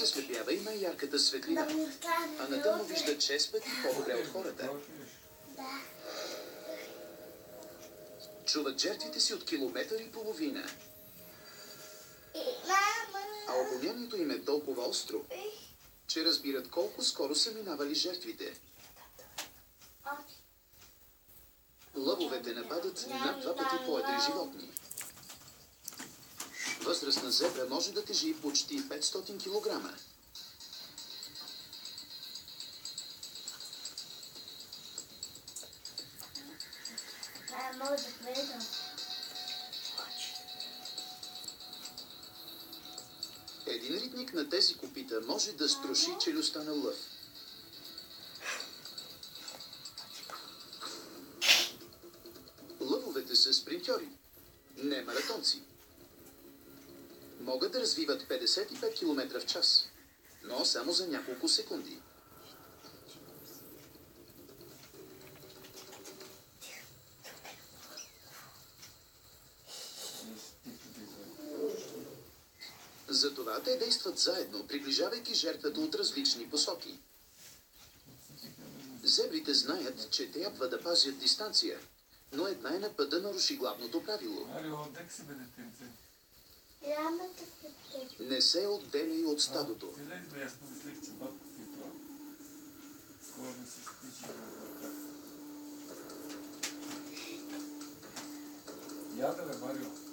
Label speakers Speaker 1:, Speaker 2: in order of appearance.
Speaker 1: ослепява и най-ярката светлина, а на тъмно вижда 6 пъти по-добре от хората. Чуват жертвите си от километър и половина. А обонянието им е толкова остро, че разбират колко скоро са минавали жертвите. Лъвовете нападат над 2 пъти по-едри животни. Възрастна зебра може да тежи почти 500 кг. Един ритник на тези копита може да струши челюстта на лъв. Лъвовете са спринтьори, не маратонци. Могат да развиват 55 км в час, но само за няколко секунди. Затова те действат заедно, приближавайки жертвата от различни посоки. Зебрите знаят, че трябва да пазят дистанция, но една е на път да наруши главното правило. Не се отделяй от стадото.
Speaker 2: Ядре, Марио.